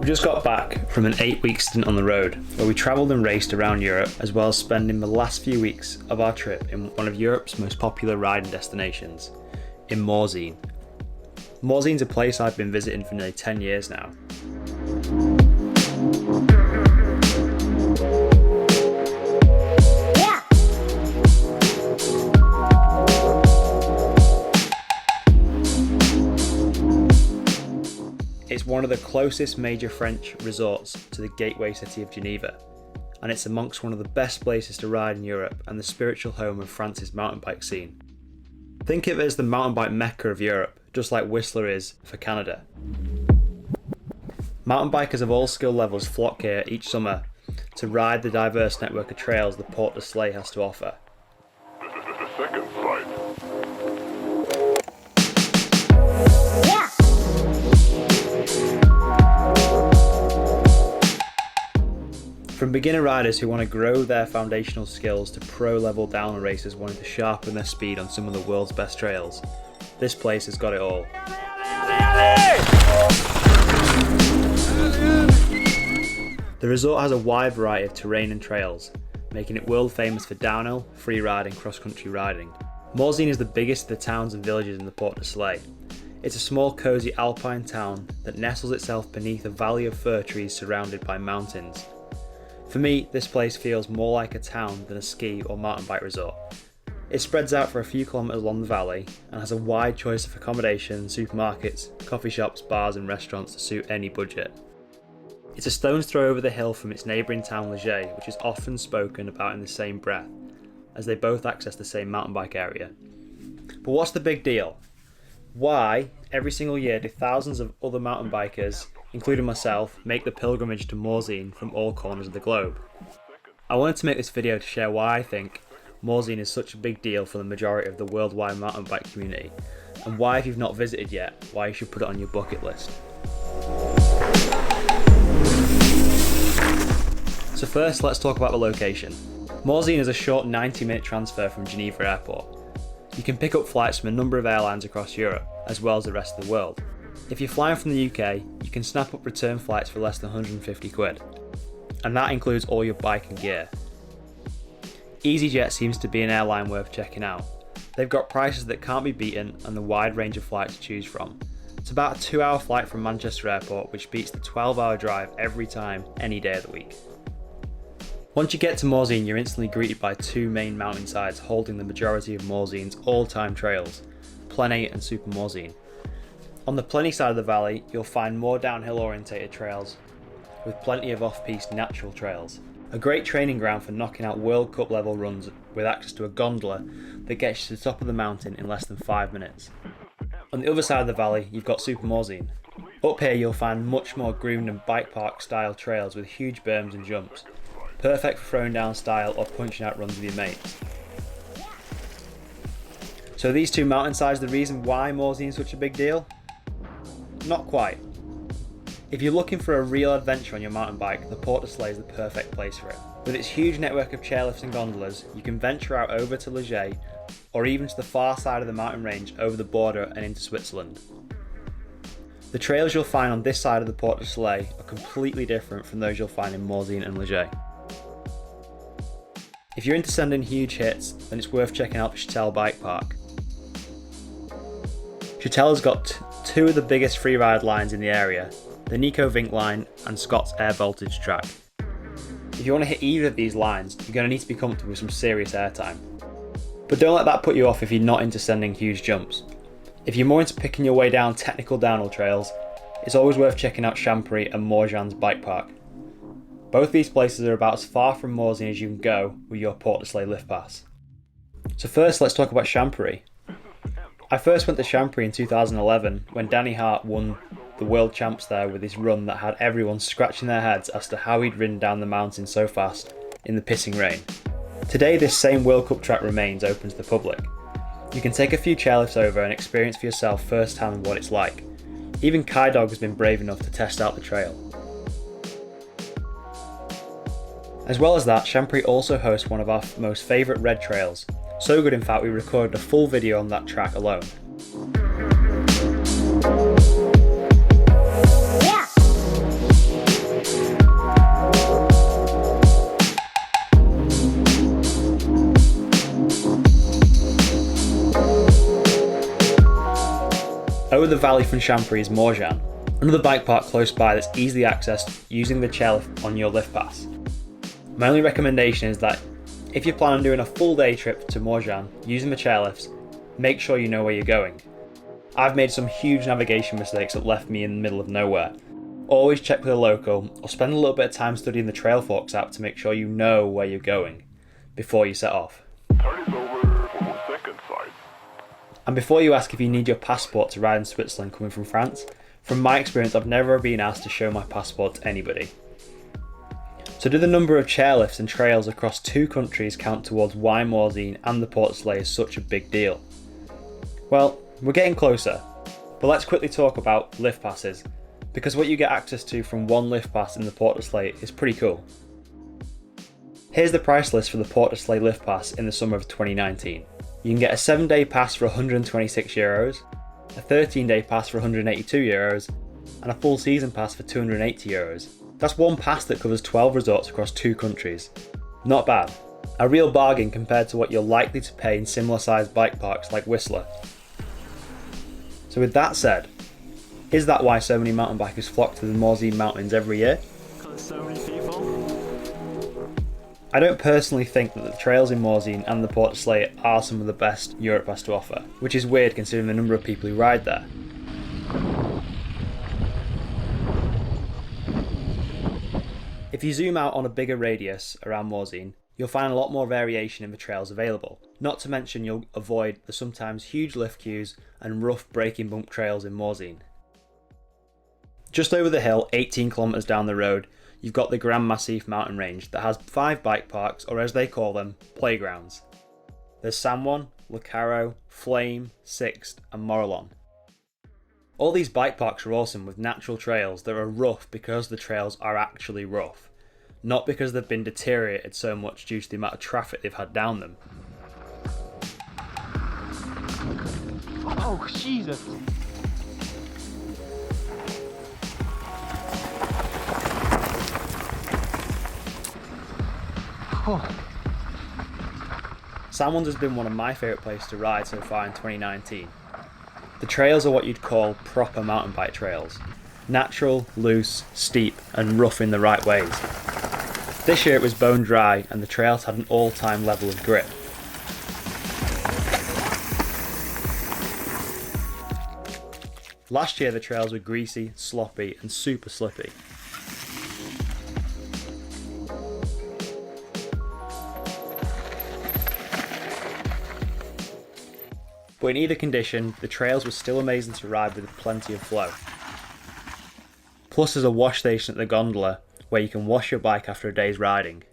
We just got back from an 8-week stint on the road, where we travelled and raced around Europe, as well as spending the last few weeks of our trip in one of Europe's most popular riding destinations, in Morzine. Morzine's a place I've been visiting for nearly 10 years now. It's one of the closest major French resorts to the gateway city of Geneva, and it's amongst one of the best places to ride in Europe and the spiritual home of France's mountain bike scene. Think of it as the mountain bike mecca of Europe, just like Whistler is for Canada. Mountain bikers of all skill levels flock here each summer to ride the diverse network of trails the Portes du Soleil has to offer. The second flight. From beginner riders who want to grow their foundational skills to pro-level downhill racers wanting to sharpen their speed on some of the world's best trails, this place has got it all. The resort has a wide variety of terrain and trails, making it world famous for downhill, free ride and cross-country riding. Morzine is the biggest of the towns and villages in the Portes du Soleil. It's a small, cosy alpine town that nestles itself beneath a valley of fir trees surrounded by mountains. For me, this place feels more like a town than a ski or mountain bike resort. It spreads out for a few kilometres along the valley and has a wide choice of accommodation, supermarkets, coffee shops, bars and restaurants to suit any budget. It's a stone's throw over the hill from its neighbouring town Les Gets, which is often spoken about in the same breath, as they both access the same mountain bike area. But what's the big deal? Why, every single year, do thousands of other mountain bikers, including myself, make the pilgrimage to Morzine from all corners of the globe? I wanted to make this video to share why I think Morzine is such a big deal for the majority of the worldwide mountain bike community, and why, if you've not visited yet, why you should put it on your bucket list. So first, let's talk about the location. Morzine is a short 90-minute transfer from Geneva Airport. You can pick up flights from a number of airlines across Europe, as well as the rest of the world. If you're flying from the UK, you can snap up return flights for less than 150 quid. And that includes all your bike and gear. EasyJet seems to be an airline worth checking out. They've got prices that can't be beaten and a wide range of flights to choose from. It's about a 2-hour flight from Manchester Airport, which beats the 12-hour drive every time, any day of the week. Once you get to Morzine, you're instantly greeted by two main mountainsides holding the majority of Morzine's all-time trails, Plein and Super Morzine. On the Plein side of the valley, you'll find more downhill-orientated trails, with plenty of off-piste natural trails. A great training ground for knocking out World Cup level runs with access to a gondola that gets you to the top of the mountain in less than 5 minutes. On the other side of the valley, you've got Super Morzine. Up here you'll find much more groomed and bike park style trails with huge berms and jumps, perfect for throwing down style or punching out runs with your mates. So these two mountainsides are the reason why Morzine is such a big deal? Not quite. If you're looking for a real adventure on your mountain bike, the Portes du Soleil is the perfect place for it. With its huge network of chairlifts and gondolas, you can venture out over to Les Gets, or even to the far side of the mountain range over the border and into Switzerland. The trails you'll find on this side of the Portes du Soleil are completely different from those you'll find in Morzine and Les Gets. If you're into sending huge hits, then it's worth checking out the Chatel bike park. Chatel has got two of the biggest freeride lines in the area, the Nico Vink line and Scott's Air Voltage track. If you want to hit either of these lines, you're going to need to be comfortable with some serious airtime. But don't let that put you off if you're not into sending huge jumps. If you're more into picking your way down technical downhill trails, it's always worth checking out Sham Prix and Morzine's bike park. Both these places are about as far from Morzine as you can go with your Portes du Soleil lift pass. So first, let's talk about Sham Prix. I first went to Sham Prix in 2011 when Danny Hart won the world champs there with his run that had everyone scratching their heads as to how he'd ridden down the mountain so fast in the pissing rain. Today this same World Cup track remains open to the public. You can take a few chairlifts over and experience for yourself firsthand what it's like. Even Kai Dog has been brave enough to test out the trail. As well as that, Sham Prix also hosts one of our most favourite red trails. So good in fact we recorded a full video on that track alone. Over the valley from Sham Prix is Morzine, another bike park close by that's easily accessed using the chairlift on your lift pass. My only recommendation is that if you plan on doing a full day trip to Morzine using the chairlifts, make sure you know where you're going. I've made some huge navigation mistakes that left me in the middle of nowhere. Always check with a local or spend a little bit of time studying the Trailforks app to make sure you know where you're going before you set off. Turn it over for the second side. And before you ask if you need your passport to ride in Switzerland coming from France, from my experience I've never been asked to show my passport to anybody. So do the number of chairlifts and trails across 2 countries count towards why Morzine and the Portes du Soleil is such a big deal? Well, we're getting closer, but let's quickly talk about lift passes, because what you get access to from one lift pass in the Portes du Soleil is pretty cool. Here's the price list for the Portes du Soleil lift pass in the summer of 2019. You can get a 7-day pass for €126, a 13-day pass for €182, and a full season pass for €280. That's one pass that covers 12 resorts across 2 countries. Not bad. A real bargain compared to what you're likely to pay in similar sized bike parks like Whistler. So with that said, is that why so many mountain bikers flock to the Morzine mountains every year? Because so many people. I don't personally think that the trails in Morzine and the Portes du Soleil are some of the best Europe has to offer, which is weird considering the number of people who ride there. If you zoom out on a bigger radius around Morzine, you'll find a lot more variation in the trails available. Not to mention you'll avoid the sometimes huge lift queues and rough breaking bump trails in Morzine. Just over the hill, 18 kilometers down the road, you've got the Grand Massif mountain range that has 5 bike parks, or as they call them, playgrounds. There's Samwan, Le Carreau, Flame, Sixt and Morillon. All these bike parks are awesome with natural trails that are rough because the trails are actually rough, not because they've been deteriorated so much due to the amount of traffic they've had down them. Oh, Jesus. Samwan's has been one of my favourite places to ride so far in 2019. The trails are what you'd call proper mountain bike trails. Natural, loose, steep and rough in the right ways. This year it was bone dry and the trails had an all-time level of grip. Last year the trails were greasy, sloppy and super slippy. But in either condition, the trails were still amazing to ride with plenty of flow. Plus there's a wash station at the gondola where you can wash your bike after a day's riding.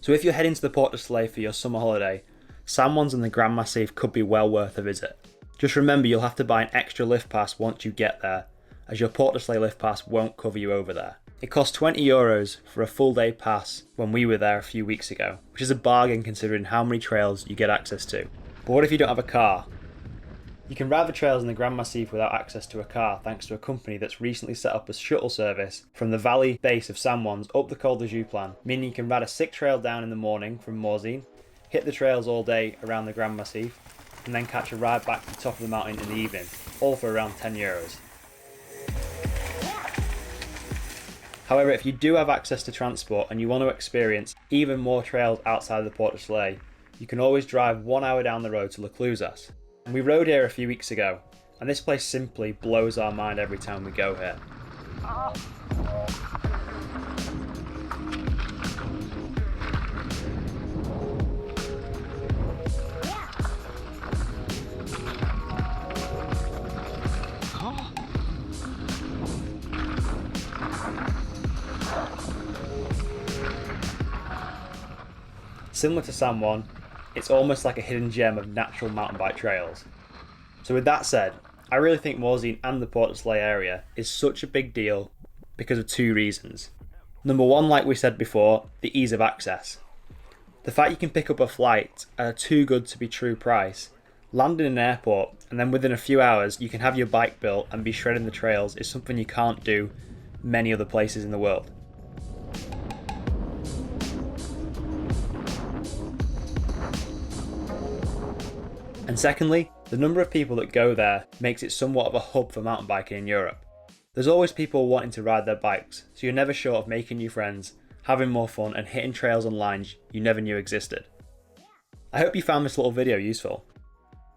So if you're heading to the Portes du Soleil for your summer holiday, Samwan's and the Grand Massif could be well worth a visit. Just remember you'll have to buy an extra lift pass once you get there, as your Portes du Soleil lift pass won't cover you over there. It cost €20 for a full day pass when we were there a few weeks ago, which is a bargain considering how many trails you get access to. But what if you don't have a car? You can ride the trails in the Grand Massif without access to a car thanks to a company that's recently set up a shuttle service from the valley base of Samwan's up the Col de Jouplan, meaning you can ride a sick trail down in the morning from Morzine, hit the trails all day around the Grand Massif, and then catch a ride back to the top of the mountain in the evening, all for around €10. However, if you do have access to transport and you want to experience even more trails outside of the Portes du Soleil, you can always drive 1 hour down the road to Les Gets. And we rode here a few weeks ago, and this place simply blows our mind every time we go here. Similar to Samwan, it's almost like a hidden gem of natural mountain bike trails. So with that said, I really think Morzine and the Portes du Soleil area is such a big deal because of 2 reasons. Number 1, like we said before, the ease of access. The fact you can pick up a flight at a too good to be true price, land in an airport, and then within a few hours you can have your bike built and be shredding the trails is something you can't do many other places in the world. And secondly, the number of people that go there makes it somewhat of a hub for mountain biking in Europe. There's always people wanting to ride their bikes, so you're never short of making new friends, having more fun and hitting trails and lines you never knew existed. I hope you found this little video useful.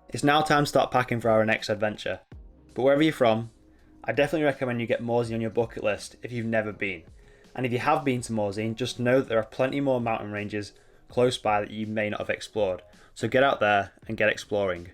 It's now time to start packing for our next adventure, but wherever you're from, I definitely recommend you get Morzine on your bucket list if you've never been. And if you have been to Morzine, just know that there are plenty more mountain ranges close by that you may not have explored, so get out there and get exploring.